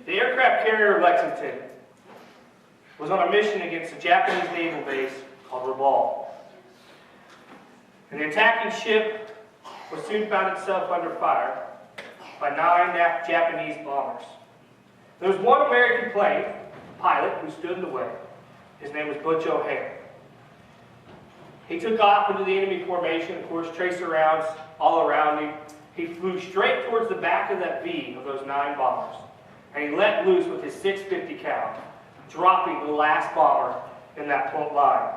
The aircraft carrier Lexington was on a mission against a Japanese naval base called Rabaul. And the attacking ship was soon found itself under fire by 9 Japanese bombers. There was one American plane pilot who stood in the way. His name was Butch O'Hare. He took off into the enemy formation, of course, tracer rounds all around him. He flew straight towards the back of that V of those 9 bombers. And he let loose with his .650 cal, dropping the last bomber in that line.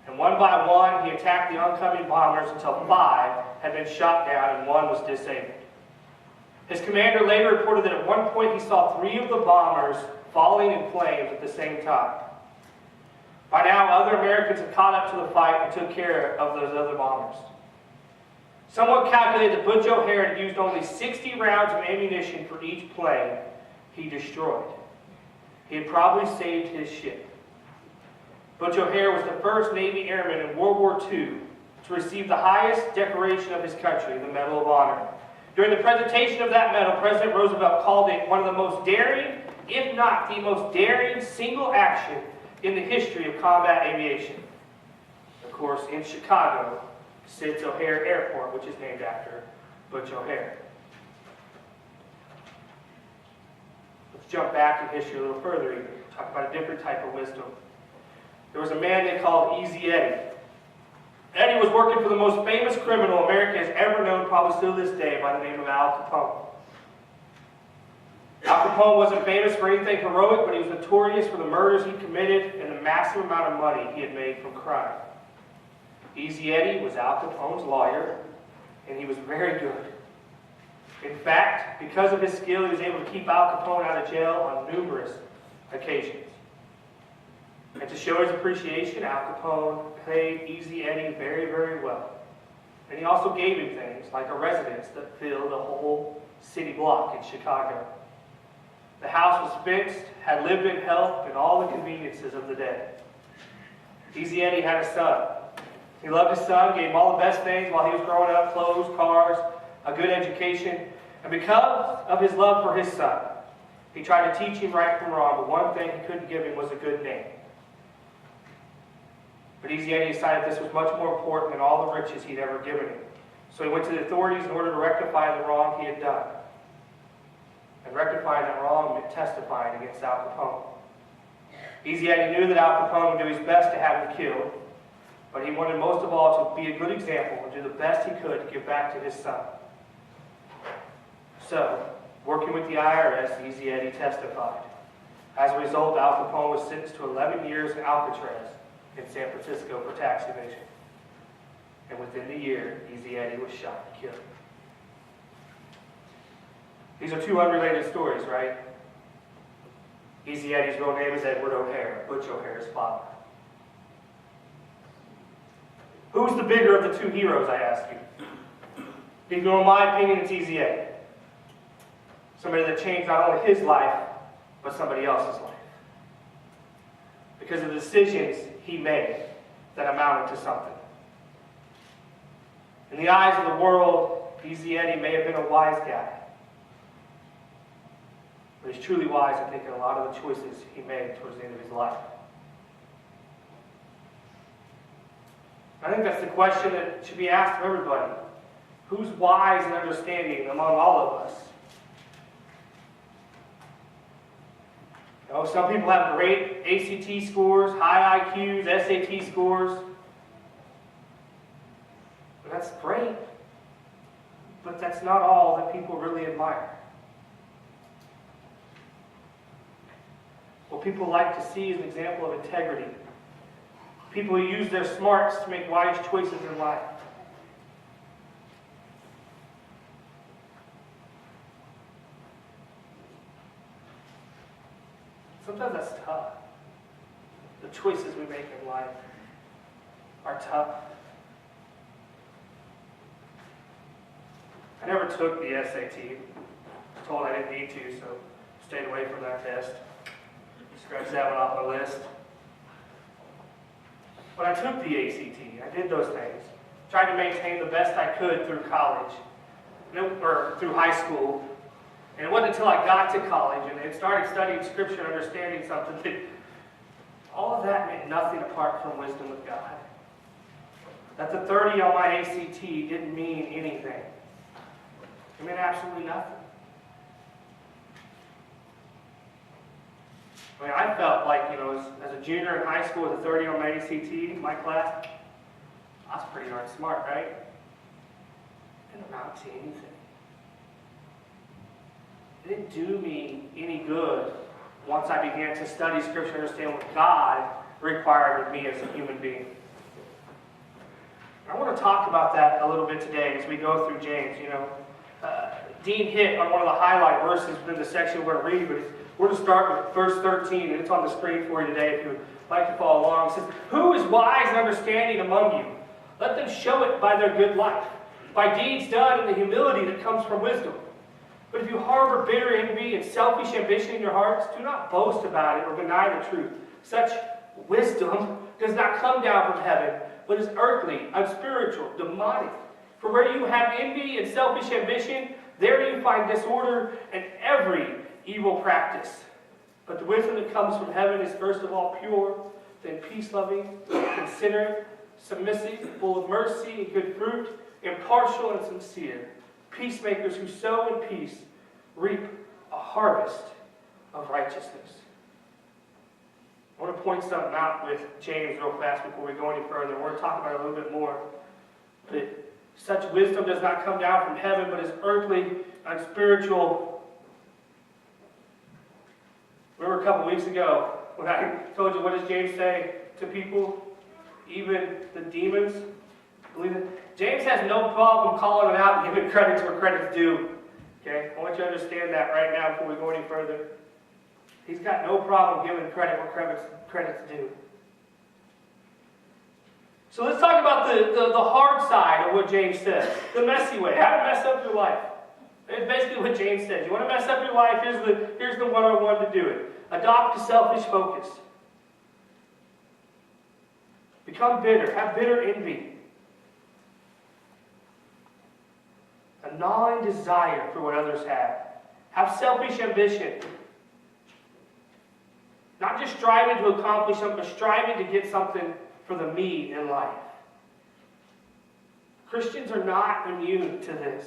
And one by one, he attacked the oncoming bombers until 5 had been shot down and 1 was disabled. His commander later reported that at one point he saw 3 of the bombers falling in flames at the same time. By now, other Americans had caught up to the fight and took care of those other bombers. Someone calculated that Butch O'Hare had used only 60 rounds of ammunition for each plane he destroyed. He had probably saved his ship. Butch O'Hare was the first Navy airman in World War II to receive the highest decoration of his country, the Medal of Honor. During the presentation of that medal, President Roosevelt called it one of the most daring, if not the most daring, single action in the history of combat aviation. Of course, in Chicago sits O'Hare Airport, which is named after Butch O'Hare. Let's jump back in history a little further even. Talk about a different type of wisdom. There was a man they called Easy Eddie. Eddie was working for the most famous criminal America has ever known, probably still this day, by the name of Al Capone. Al Capone wasn't famous for anything heroic, but he was notorious for the murders he committed and the massive amount of money he had made from crime. Easy Eddie was Al Capone's lawyer, and he was very good. In fact, because of his skill, he was able to keep Al Capone out of jail on numerous occasions. And to show his appreciation, Al Capone paid Easy Eddie very, very well. And he also gave him things like a residence that filled a whole city block in Chicago. The house was fenced, had lived-in help, and all the conveniences of the day. Easy Eddie had a son. He loved his son, gave him all the best things while he was growing up, clothes, cars, a good education. And because of his love for his son, he tried to teach him right from wrong, but one thing he couldn't give him was a good name. But Easy Eddie decided this was much more important than all the riches he'd ever given him. So he went to the authorities in order to rectify the wrong he had done. And rectifying that wrong meant testifying against Al Capone. Easy Eddie knew that Al Capone would do his best to have him killed, but he wanted most of all to be a good example and do the best he could to give back to his son. So, working with the IRS, Easy Eddie testified. As a result, Al Capone was sentenced to 11 years in Alcatraz in San Francisco for tax evasion. And within the year, Easy Eddie was shot and killed. These are 2 unrelated stories, right? Easy Eddie's real name is Edward O'Hare, Butch O'Hare's father. Who's the bigger of the 2 heroes, I ask you? If you know, in my opinion, it's Easy Eddie. Somebody that changed not only his life, but somebody else's life. Because of the decisions he made that amounted to something. In the eyes of the world, Easy Eddie may have been a wise guy. But he's truly wise, I think, in a lot of the choices he made towards the end of his life. I think that's the question that should be asked of everybody. Who's wise and understanding among all of us? You know, some people have great ACT scores, high IQs, SAT scores. But that's great. But that's not all that people really admire. What people like to see is an example of integrity. People who use their smarts to make wise choices in life. Sometimes that's tough. The choices we make in life are tough. I never took the SAT. I was told I didn't need to, so stayed away from that test. Scratched that one off my list. When I took the ACT, I did those things. Tried to maintain the best I could through college, or through high school. And it wasn't until I got to college and started studying Scripture and understanding something that all of that meant nothing apart from wisdom of God. That the 30 on my ACT didn't mean anything. It meant absolutely nothing. I mean, I felt like, as a junior in high school with a 30 on my ACT, my class, I was pretty darn smart, right? It didn't amount to anything. It didn't do me any good once I began to study Scripture and understand what God required of me as a human being. I want to talk about that a little bit today as we go through James. Dean hit on one of the highlight verses within the section we're going to read, but we're going to start with verse 13, and it's on the screen for you today if you would like to follow along. It says, "Who is wise and understanding among you? Let them show it by their good life, by deeds done in the humility that comes from wisdom. But if you harbor bitter envy and selfish ambition in your hearts, do not boast about it or deny the truth. Such wisdom does not come down from heaven, but is earthly, unspiritual, demonic. For where you have envy and selfish ambition, there you find disorder and every evil practice. But the wisdom that comes from heaven is first of all pure, then peace-loving, considerate, submissive, full of mercy and good fruit, impartial and sincere. Peacemakers who sow in peace reap a harvest of righteousness." I want to point something out with James real fast before we go any further. We're going to talk about it a little bit more. But such wisdom does not come down from heaven, but is earthly, unspiritual. Remember a couple weeks ago when I told you, what does James say to people? Even the demons believe it. James has no problem calling them out and giving credit where credit's due. Okay? I want you to understand that right now before we go any further. He's got no problem giving credit where credit's due. So let's talk about the hard side of what James says. The messy way. How to mess up your life. It's basically what James says. You want to mess up your life? Here's the 101 to do it. Adopt a selfish focus. Become bitter. Have bitter envy. A gnawing desire for what others have. Have selfish ambition. Not just striving to accomplish something, but striving to get something for the me in life. Christians are not immune to this.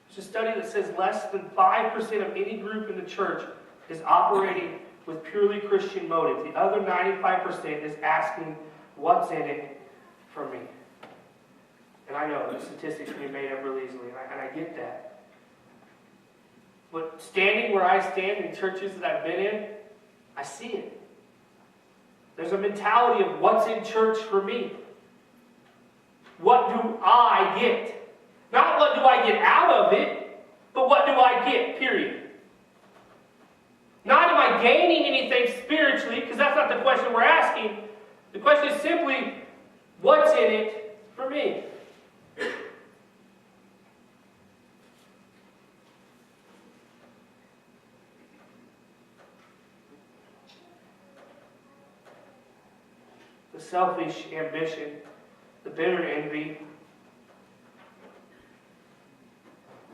There's a study that says less than 5% of any group in the church is operating with purely Christian motives. The other 95% is asking, what's in it for me? And I know the statistics can be made up real easily, and I get that. But standing where I stand in churches that I've been in, I see it. There's a mentality of what's in church for me. What do I get? Not what do I get out of it, but what do I get, period. Not am I gaining anything spiritually, because that's not the question we're asking. The question is simply, what's in it for me? The selfish ambition, the bitter envy.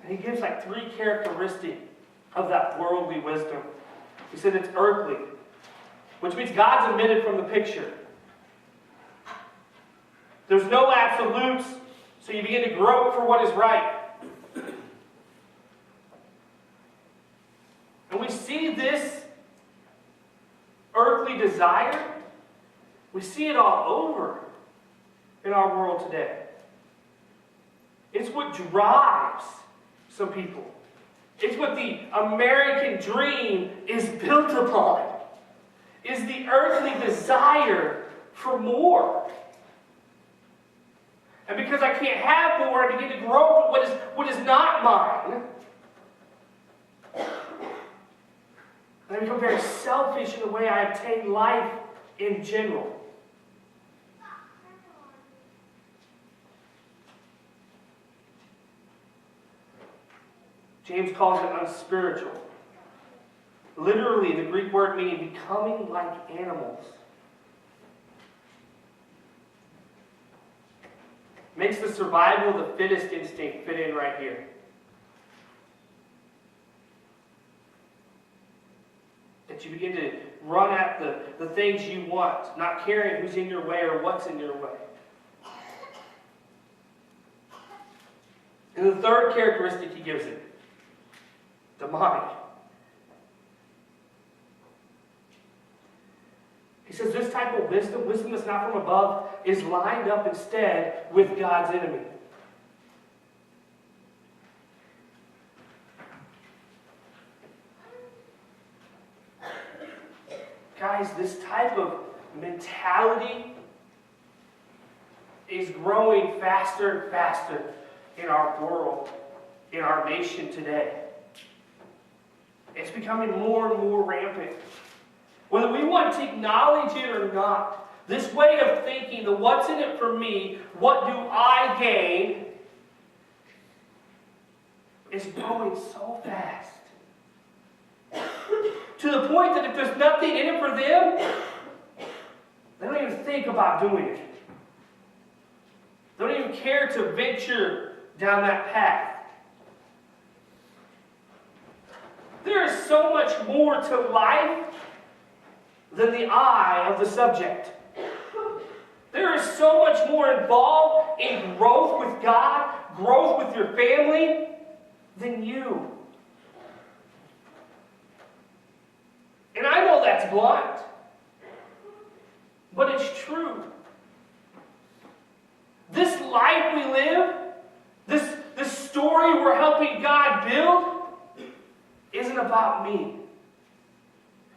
And he gives like 3 characteristics of that worldly wisdom. He said it's earthly, which means God's omitted from the picture. There's no absolutes, so you begin to grope for what is right. And we see this earthly desire, we see it all over in our world today. It's what drives some people. It's what the American dream is built upon. Is the earthly desire for more. And because I can't have more, I begin to grope what is not mine. And I become very selfish in the way I obtain life in general. James calls it unspiritual. Literally, the Greek word meaning becoming like animals. Makes makes the survival of the fittest instinct fit in right here. That you begin to run at the things you want, not caring who's in your way or what's in your way. And the third characteristic he gives it, demonic. He says this type of wisdom, wisdom that's not from above, is lined up instead with God's enemy. Guys, this type of mentality is growing faster and faster in our world, in our nation today. It's becoming more and more rampant. Whether we want to acknowledge it or not, this way of thinking, the what's in it for me, what do I gain, is growing so fast. To the point that if there's nothing in it for them, they don't even think about doing it. They don't even care to venture down that path. There is so much more to life than the eye of the subject. There is so much more involved in growth with God, growth with your family, than you. And I know that's blunt, but it's true. This life we live, this story we're helping God build, isn't about me.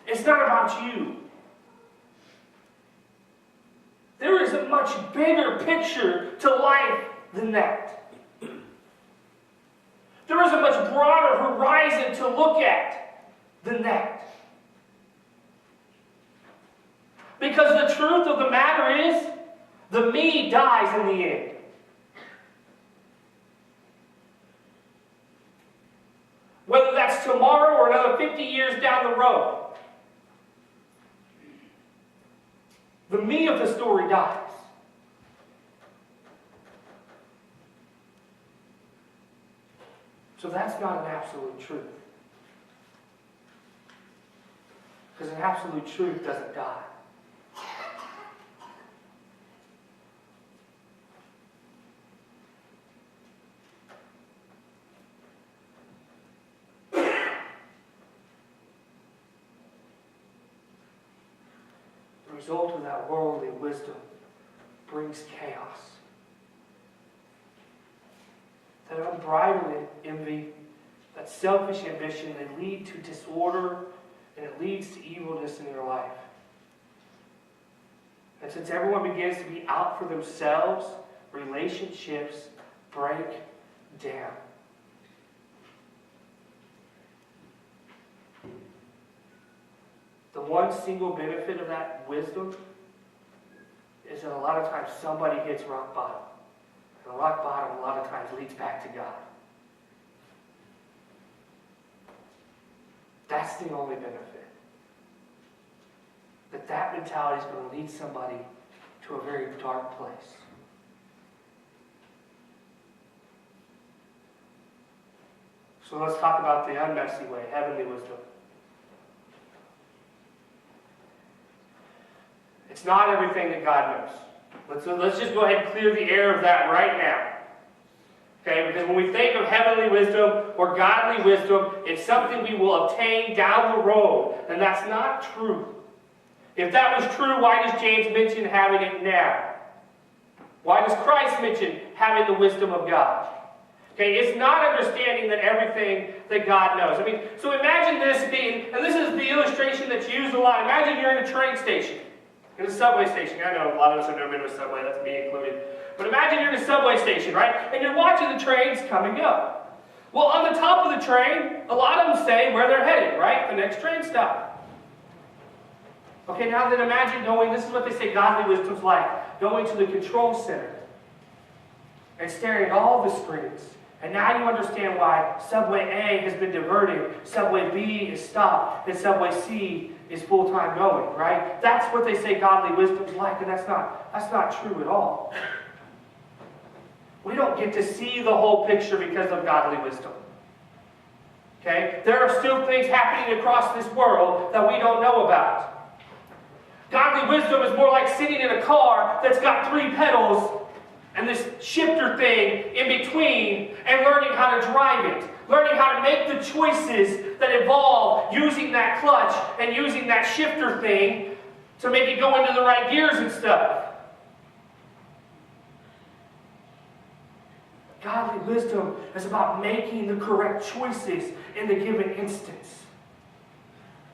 It's not about you. There is a much bigger picture to life than that. There is a much broader horizon to look at than that. Because the truth of the matter is, the me dies in the end. Whether that's tomorrow or another 50 years down the road, the me of the story dies. So that's not an absolute truth. Because an absolute truth doesn't die. The result of that worldly wisdom brings chaos. That unbridled envy, that selfish ambition, they lead to disorder and it leads to evilness in your life. And since everyone begins to be out for themselves, relationships break down. The one single benefit of that wisdom is that a lot of times somebody hits rock bottom. And rock bottom a lot of times leads back to God. That's the only benefit. That mentality is going to lead somebody to a very dark place. So let's talk about the unmessy way, heavenly wisdom. It's not everything that God knows. Let's just go ahead and clear the air of that right now. Okay, because when we think of heavenly wisdom or godly wisdom, it's something we will obtain down the road. And that's not true. If that was true, why does James mention having it now? Why does Christ mention having the wisdom of God? Okay, it's not understanding that everything that God knows. I mean, so imagine this being, and this is the illustration that's used a lot. Imagine you're in a train station. In a subway station. I know a lot of us have never been to a subway, that's me included. But imagine you're in a subway station, right? And you're watching the trains come and go. Well, on the top of the train, a lot of them say where they're headed, right? The next train stop. Okay, now then imagine going, this is what they say godly wisdom's like, going to the control center and staring at all the screens. And now you understand why Subway A has been diverted, Subway B is stopped, and Subway C is full-time going, right? That's what they say godly wisdom's like, and that's not true at all. We don't get to see the whole picture because of godly wisdom. Okay? There are still things happening across this world that we don't know about. Godly wisdom is more like sitting in a car that's got 3 pedals and this shifter thing in between, and learning how to drive it. Learning how to make the choices that involve using that clutch and using that shifter thing to make it go into the right gears and stuff. Godly wisdom is about making the correct choices in the given instance.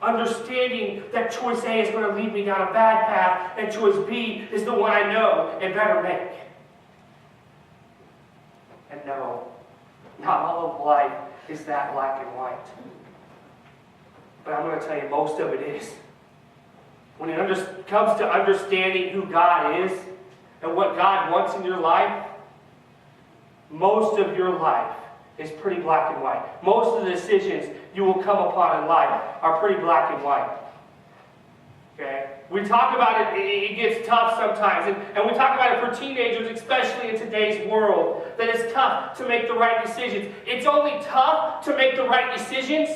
Understanding that choice A is going to lead me down a bad path, and choice B is the one I know and better make. And no, not all of life is that black and white. But I'm going to tell you, most of it is. When it comes to understanding who God is and what God wants in your life, most of your life is pretty black and white. Most of the decisions you will come upon in life are pretty black and white. Okay? We talk about it, it gets tough sometimes, and we talk about it for teenagers, especially in today's world, that it's tough to make the right decisions. It's only tough to make the right decisions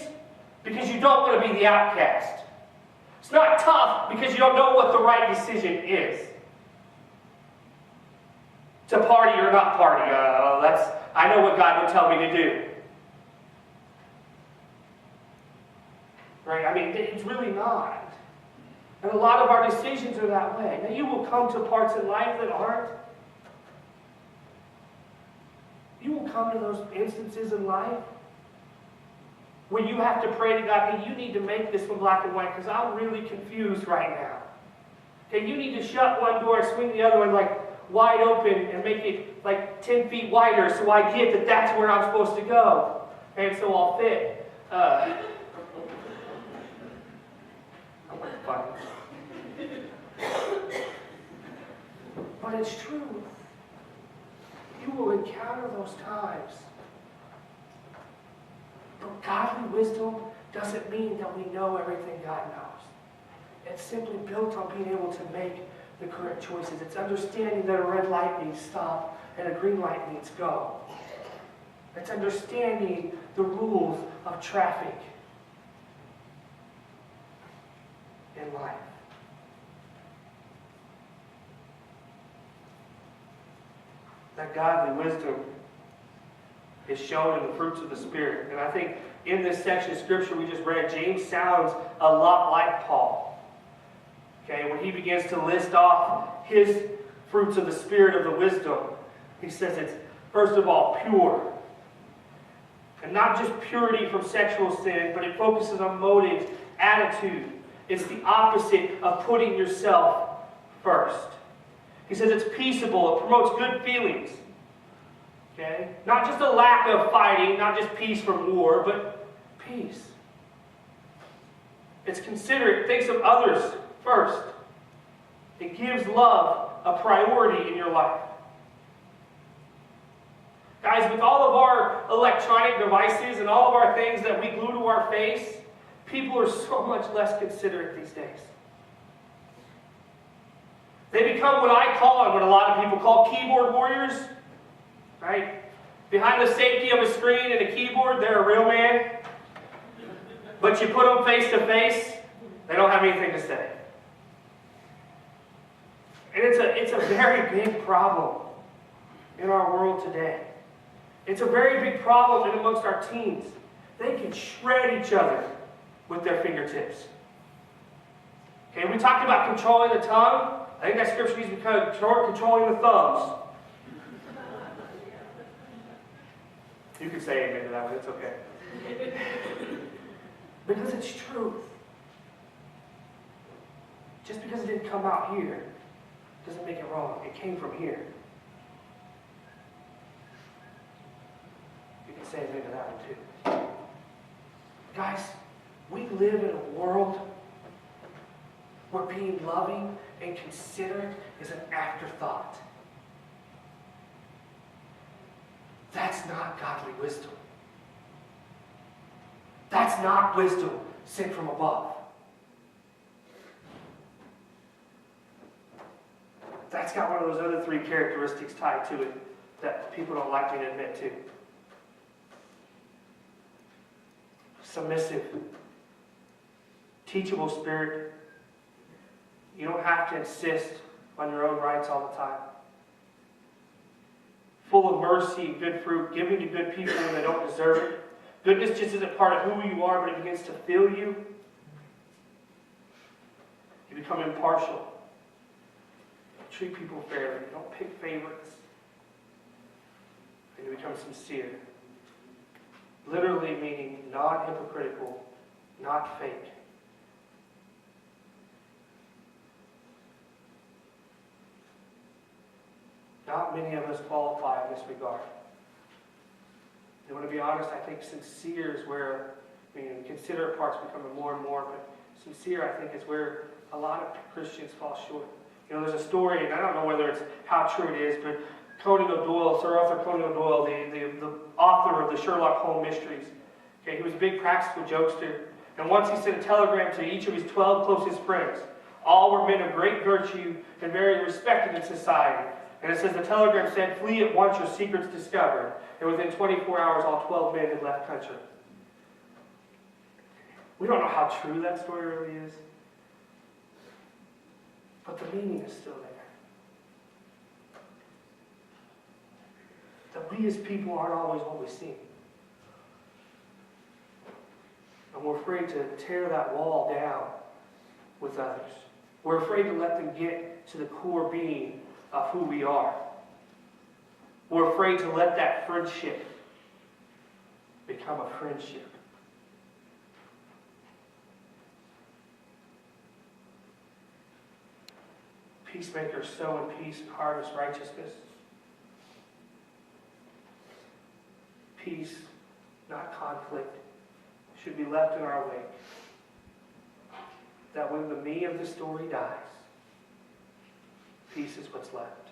because you don't want to be the outcast. It's not tough because you don't know what the right decision is. To party or not party, I know what God would tell me to do. Right? I mean, it's really not. And a lot of our decisions are that way. Now, you will come to parts in life that aren't. You will come to those instances in life where you have to pray to God, hey, you need to make this one black and white because I'm really confused right now. Okay, you need to shut one door and swing the other one like wide open and make it like 10 feet wider so I get that that's where I'm supposed to go. And so I'll fit. Fun. But it's true. You will encounter those times. But godly wisdom doesn't mean that we know everything God knows. It's simply built on being able to make the correct choices. It's understanding that a red light means stop and a green light means go. It's understanding the rules of traffic in life. That godly wisdom is shown in the fruits of the Spirit. And I think in this section of Scripture we just read, James sounds a lot like Paul. Okay, when he begins to list off his fruits of the Spirit of the wisdom, he says it's, first of all, pure. And not just purity from sexual sin, but it focuses on motives, attitude. It's the opposite of putting yourself first. He says it's peaceable. It promotes good feelings. Okay? Not just a lack of fighting, not just peace from war, but peace. It's considerate. It thinks of others first. It gives love a priority in your life. Guys, with all of our electronic devices and all of our things that we glue to our face, people are so much less considerate these days. They become what I call, and what a lot of people call, keyboard warriors. Right? Behind the safety of a screen and a keyboard, they're a real man. But you put them face to face, they don't have anything to say. And it's a very big problem in our world today. It's a very big problem in amongst our teens. They can shred each other with their fingertips. Okay, we talked about controlling the tongue. I think that scripture needs to be controlling the thumbs. You can say amen to that one, it's okay. Because it's truth. Just because it didn't come out here doesn't make it wrong. It came from here. You can say amen to that one too. Guys, we live in a world where being loving and considerate is an afterthought. That's not godly wisdom. That's not wisdom sent from above. That's got one of those other three characteristics tied to it that people don't like me to admit to. Submissive, teachable spirit. You don't have to insist on your own rights all the time. Full of mercy and good fruit, giving to good people when they don't deserve it. Goodness just isn't part of who you are, but it begins to fill you. You become impartial. You treat people fairly. You don't pick favorites. And you become sincere. Literally meaning non-hypocritical, not fake. Not many of us qualify in this regard. And to be honest, I think sincere is where, considerate parts becoming more and more, but sincere, I think, is where a lot of Christians fall short. There's a story, and I don't know whether it's how true it is, but Conan Doyle, Sir Arthur Conan Doyle, the author of the Sherlock Holmes mysteries, okay, he was a big practical jokester, and once he sent a telegram to each of his 12 closest friends. All were men of great virtue and very respected in society. And it says the telegram said, "Flee at once, your secret's discovered." And within 24 hours, all 12 men had left country. We don't know how true that story really is. But the meaning is still there. That we as people aren't always what we seem. And we're afraid to tear that wall down with others. We're afraid to let them get to the core being of who we are. We're afraid to let that friendship become a friendship. Peacemakers sow in peace and harvest righteousness. Peace, not conflict, should be left in our wake. That when the me of the story dies, peace is what's left.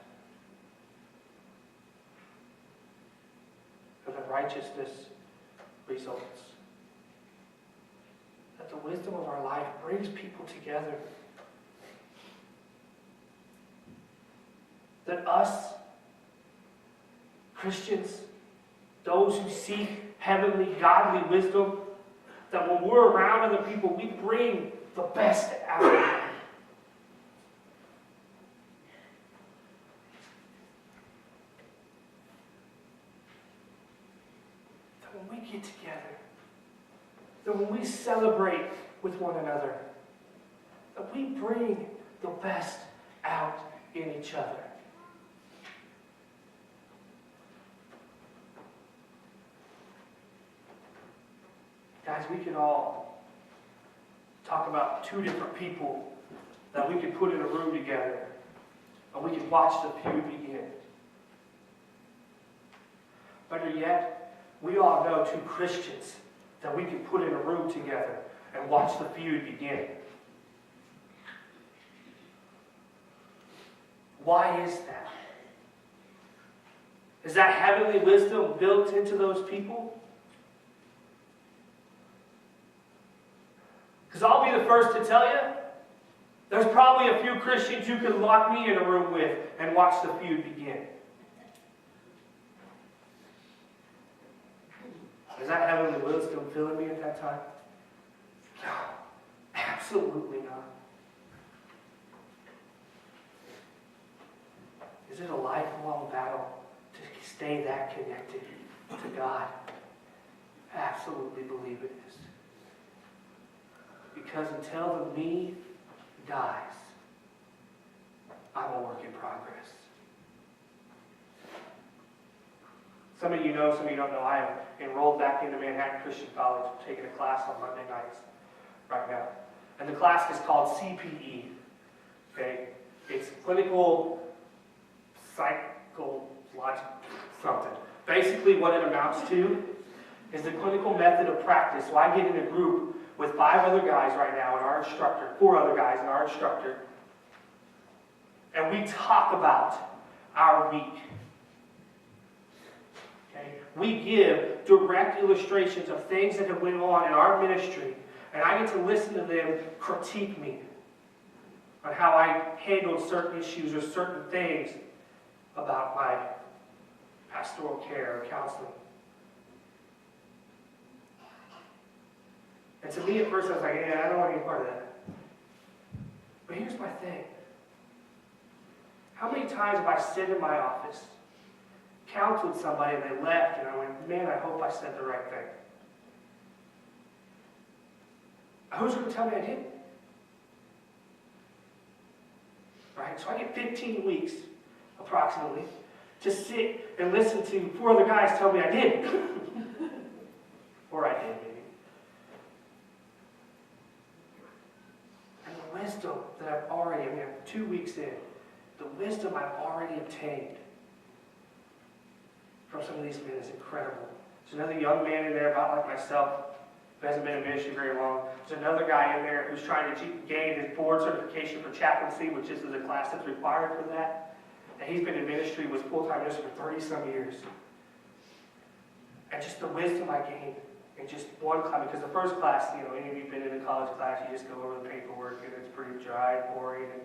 And that righteousness results. That the wisdom of our life brings people together. That us, Christians, those who seek heavenly, godly wisdom, that when we're around other people, we bring the best out of them. That when we get together, that when we celebrate with one another, that we bring the best out in each other. Guys, we can all talk about two different people that we could put in a room together and we could watch the feud begin. Better yet, we all know two Christians that we could put in a room together and watch the feud begin. Why is that? Is that heavenly wisdom built into those people? Because I'll be the first to tell you, there's probably a few Christians you could lock me in a room with and watch the feud begin. Is that heavenly wisdom filling me at that time? No, absolutely not. Is it a lifelong battle to stay that connected to God? Absolutely believe it is. Because until the me dies, I'm a work in progress. Some of you know, some of you don't know, I am enrolled back into Manhattan Christian College. I'm taking a class on Monday nights right now. And the class is called CPE. Okay? It's clinical psychological something. Basically what it amounts to is the clinical method of practice. So I get in a group with 5 other guys right now and our instructor, 4 other guys and our instructor, and we talk about our week. Okay? We give direct illustrations of things that have went on in our ministry, and I get to listen to them critique me on how I handled certain issues or certain things about my pastoral care or counseling. And to me at first I was like, yeah, I don't want any part of that. But here's my thing. How many times have I sit in my office, counseled somebody and they left, and I went, man, I hope I said the right thing. Who's going to tell me I didn't? Right? So I get 15 weeks, approximately, to sit and listen to 4 other guys tell me I did. Or I did, maybe. And the wisdom that I've already, I'm 2 weeks in, the wisdom I've already obtained from some of these men is incredible. There's another young man in there, about like myself, who hasn't been in ministry very long. There's another guy in there who's trying to gain his board certification for chaplaincy, which is the class that's required for that. And he's been in ministry, was full-time minister for 30-some years. And just the wisdom I gained in just one class, because the first class, any of you have been in a college class, you just go over the paperwork and it's pretty dry and boring. And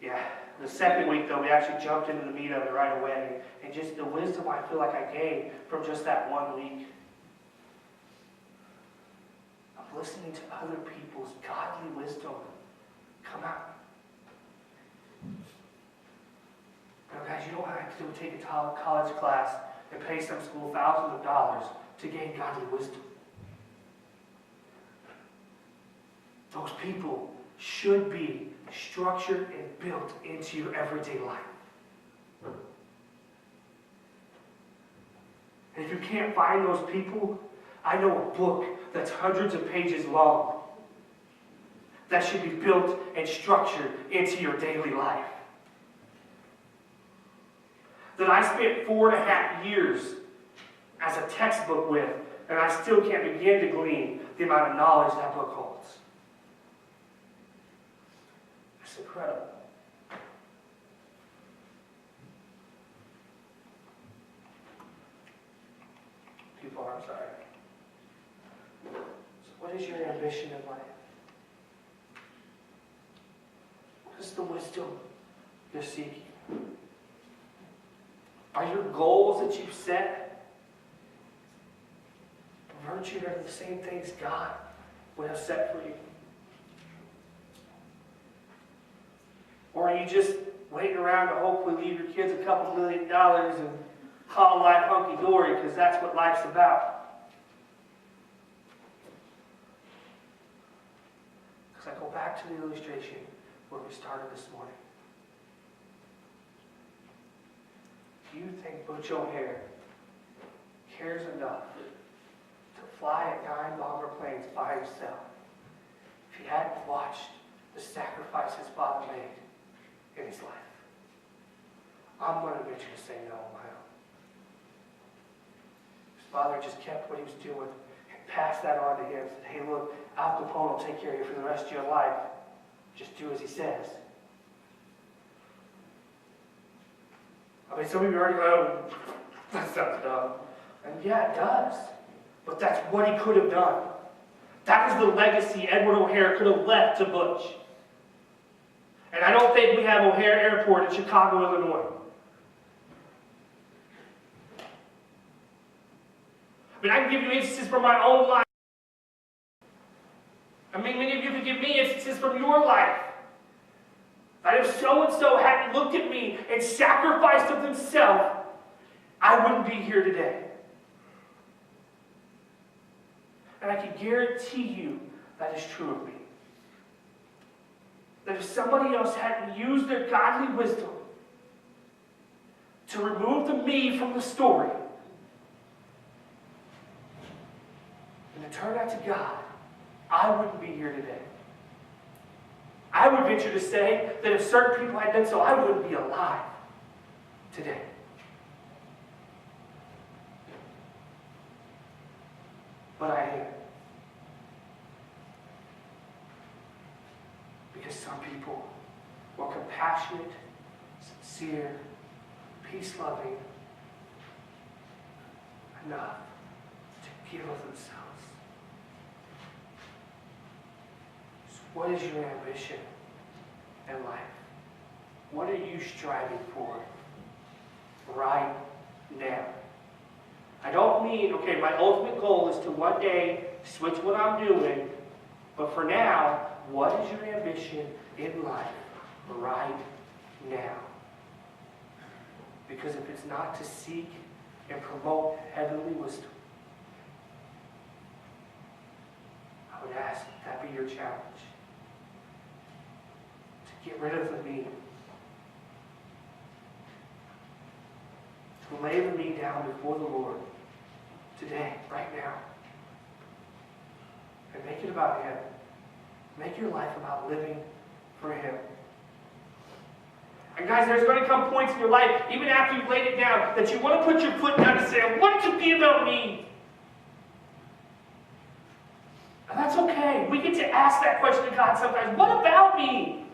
yeah, the second week though, we actually jumped into the meat of it right away. And just the wisdom I feel like I gained from just that 1 week. Listening to other people's godly wisdom come out. Now guys, you don't have to take a college class and pay some school thousands of dollars to gain godly wisdom. Those people should be structured and built into your everyday life. And if you can't find those people, I know a book that's hundreds of pages long that should be built and structured into your daily life. That I spent 4.5 years as a textbook with, and I still can't begin to glean the amount of knowledge that book holds. That's incredible. People, I'm sorry. What is your ambition in life? What is the wisdom you're seeking? Are your goals that you've set virtue of the same things God would have set for you? Or are you just waiting around to hopefully leave your kids a couple $1 million and call life hunky-dory because that's what life's about? Because I go back to the illustration where we started this morning. Do you think Butch O'Hare cares enough to fly at 9 bomber planes by himself if he hadn't watched the sacrifice his father made in his life? I'm going to venture to say no on my own. His father just kept what he was doing and passed that on to him. Said, hey, look, Al Capone will take care of you for the rest of your life. Just do as he says. Some of you already go, that sounds dumb. And yeah, it does. But that's what he could have done. That was the legacy Edward O'Hare could have left to Butch. And I don't think we have O'Hare Airport in Chicago, Illinois. I can give you instances from my own life. Many of you can give me instances from your life. That if so-and-so hadn't looked at me and sacrificed of themselves, I wouldn't be here today. And I can guarantee you that is true of me. That if somebody else hadn't used their godly wisdom to remove the me from the story and to turn that to God, I wouldn't be here today. I would venture to say that if certain people had done so, I wouldn't be alive today. But I am. Because some people were compassionate, sincere, peace-loving enough to give of themselves. What is your ambition in life? What are you striving for right now. I don't mean, okay, my ultimate goal is to one day switch what I'm doing, but for now, what is your ambition in life right now? Because if it's not to seek and promote heavenly wisdom, I would ask that be your challenge. To get rid of the me. To lay the me down before the Lord today, right now. And make it about Him. Make your life about living for Him. And guys, there's going to come points in your life, even after you've laid it down, that you want to put your foot down and say, I want it to be about me. And that's okay. We get to ask that question to God sometimes. What about me?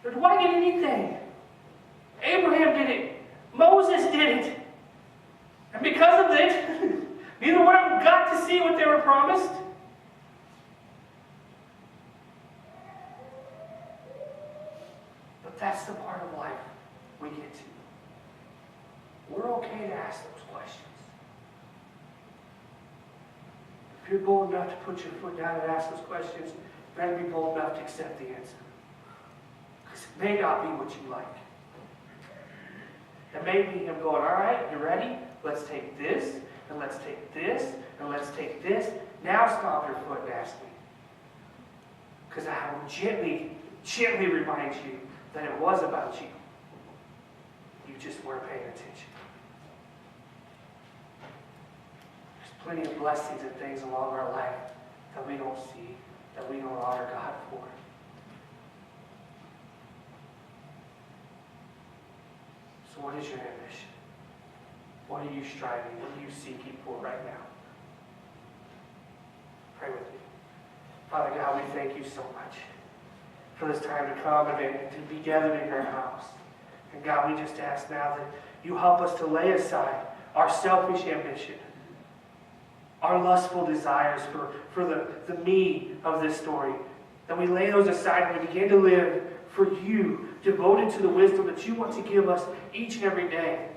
Or do I get anything? Abraham did it. Moses did it. And because of it, neither one of them got to see what they were promised. But that's the part of life we get to. We're okay to ask those questions. If you're bold enough to put your foot down and ask those questions, you better be bold enough to accept the answer. Because it may not be what you like. It may be Him going, all right, you ready? Let's take this, and let's take this, and let's take this. Now stomp your foot and ask me. Because I will gently remind you that it was about you. You just weren't paying attention. There's plenty of blessings and things along our life that we don't see, that we don't honor God for. So what is your ambition? What are you striving? What are you seeking for right now? Pray with me. Father God, we thank you so much for this time to come and to be gathered in your house. And God, we just ask now that you help us to lay aside our selfish ambition, our lustful desires for the me of this story. That we lay those aside and we begin to live for you, devoted to the wisdom that you want to give us each and every day.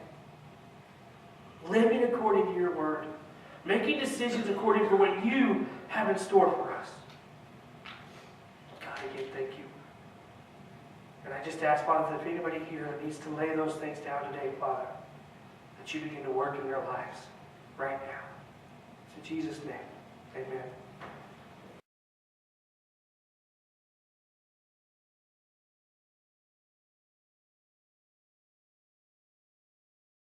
Living according to your word. Making decisions according to what you have in store for us. God, again, thank you. And I just ask, Father, that if anybody here needs to lay those things down today, Father, that you begin to work in their lives right now. It's in Jesus' name, amen.